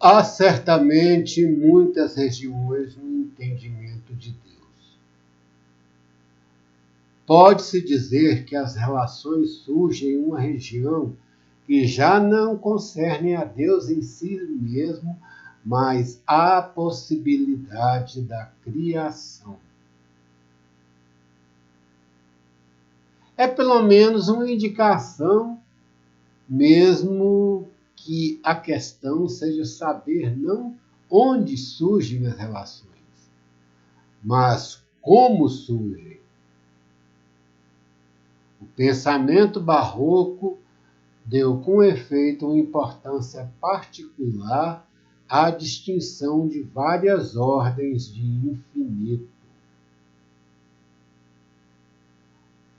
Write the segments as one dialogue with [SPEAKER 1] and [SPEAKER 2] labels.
[SPEAKER 1] Há certamente muitas regiões no entendimento de Deus. Pode-se dizer que as relações surgem em uma região que já não concerne a Deus em si mesmo, mas a possibilidade da criação. É pelo menos uma indicação, mesmo que a questão seja saber não onde surgem as relações, mas como surgem. O pensamento barroco deu com efeito uma importância particular à distinção de várias ordens de infinito.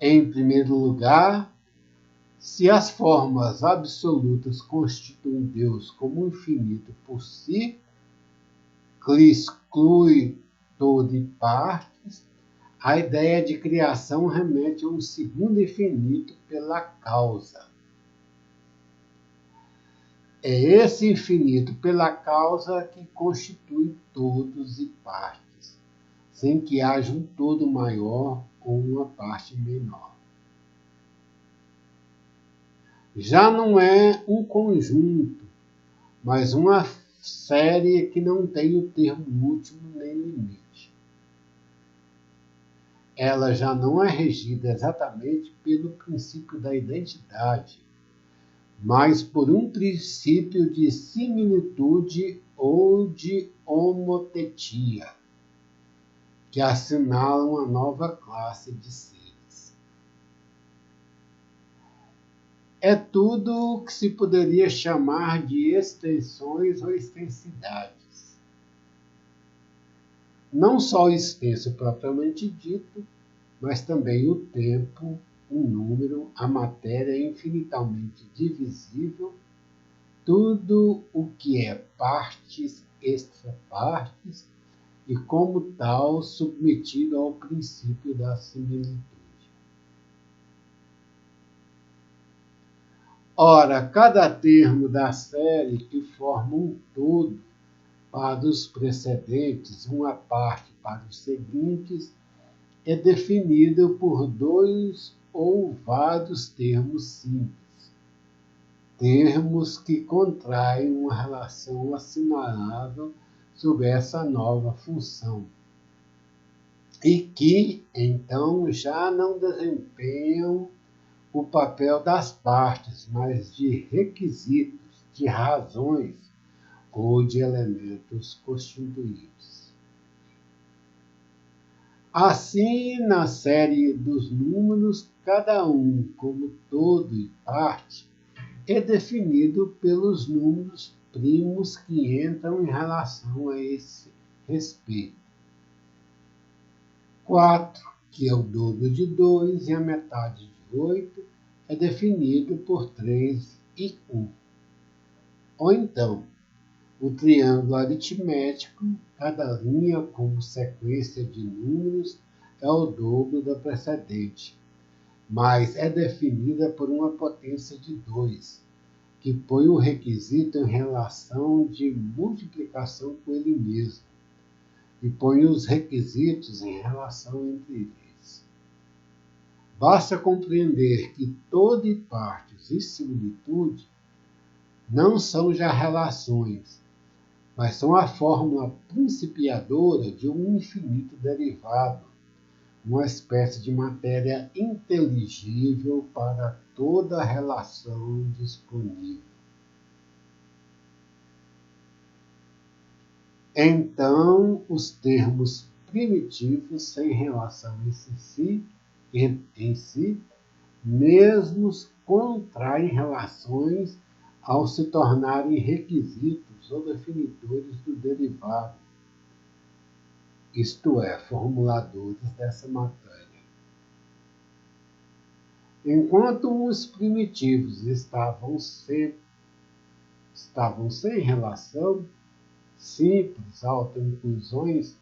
[SPEAKER 1] Em primeiro lugar, se as formas absolutas constituem Deus como infinito por si, que exclui todo e partes, a ideia de criação remete a um segundo infinito pela causa. É esse infinito pela causa que constitui todos e partes, sem que haja um todo maior ou uma parte menor. Já não é um conjunto, mas uma série que não tem o termo último nem limite. Ela já não é regida exatamente pelo princípio da identidade, mas por um princípio de similitude ou de homotetia, que assinala uma nova classe de seres. É tudo o que se poderia chamar de extensões ou extensidades. Não só o extenso propriamente dito, mas também o tempo, o número, a matéria infinitamente divisível, tudo o que é partes, extra-partes, e como tal submetido ao princípio da similitude. Ora, cada termo da série que forma um todo para os precedentes, uma parte para os seguintes, é definido por dois ou vários termos simples, termos que contraem uma relação assinalável sobre essa nova função, e que, então, já não desempenham o papel das partes, mas de requisitos, de razões ou de elementos constituintes. Assim, na série dos números, cada um, como todo e parte, é definido pelos números primos que entram em relação a esse respeito. 4, que é o dobro de 2, e a metade de 8, é definido por 3 e 1. Ou então, o triângulo aritmético, cada linha como sequência de números, é o dobro da precedente, mas é definida por uma potência de 2, que põe o requisito em relação de multiplicação com ele mesmo, e põe os requisitos em relação entre eles. Basta compreender que todo e partes e similitude não são já relações, mas são a fórmula principiadora de um infinito derivado, uma espécie de matéria inteligível para toda relação disponível. Então, os termos primitivos sem relação em si mesmos contraem relações ao se tornarem requisitos ou definidores do derivado, isto é, formuladores dessa matéria. Enquanto os primitivos estavam sem relação, simples, autoinclusões,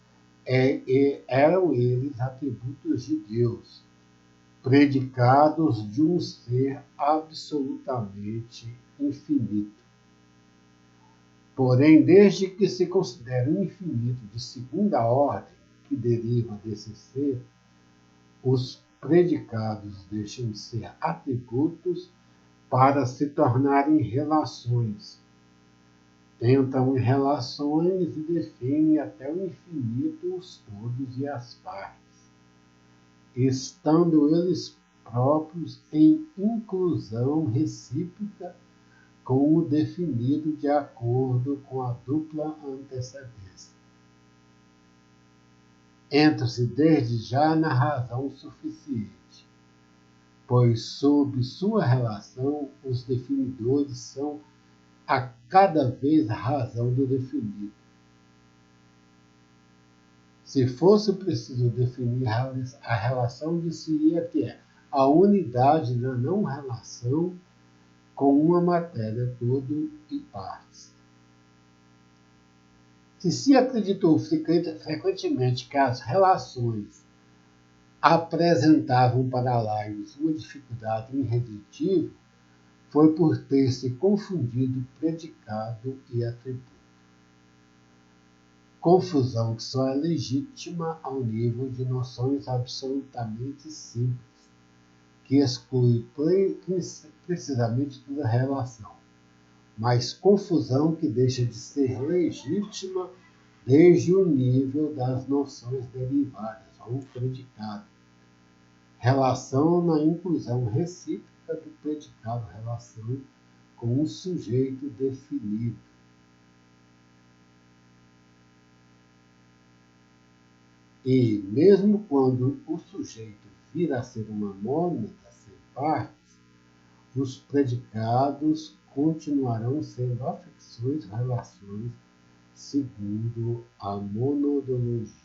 [SPEAKER 1] eram eles atributos de Deus, predicados de um ser absolutamente infinito. Porém, desde que se considere um infinito de segunda ordem que deriva desse ser, os predicados deixam de ser atributos para se tornarem relações. Tentam em relações e definem até o infinito os todos e as partes, estando eles próprios em inclusão recíproca com o definido de acordo com a dupla antecedência. Entra-se desde já na razão suficiente, pois sob sua relação os definidores são a cada vez a razão do definido. Se fosse preciso definir a relação, dir-se-ia que é a unidade da não-relação com uma matéria todo e partes. Se acreditou frequentemente que as relações apresentavam para Laios uma dificuldade irredutível, foi por ter se confundido predicado e atributo. Confusão que só é legítima ao nível de noções absolutamente simples, que exclui precisamente toda relação, mas confusão que deixa de ser legítima desde o nível das noções derivadas, ou predicado. Relação na inclusão recíproca do predicado relação com um sujeito definido. E, mesmo quando o sujeito vir a ser uma mônada sem partes, os predicados continuarão sendo afecções, relações, segundo a monodologia.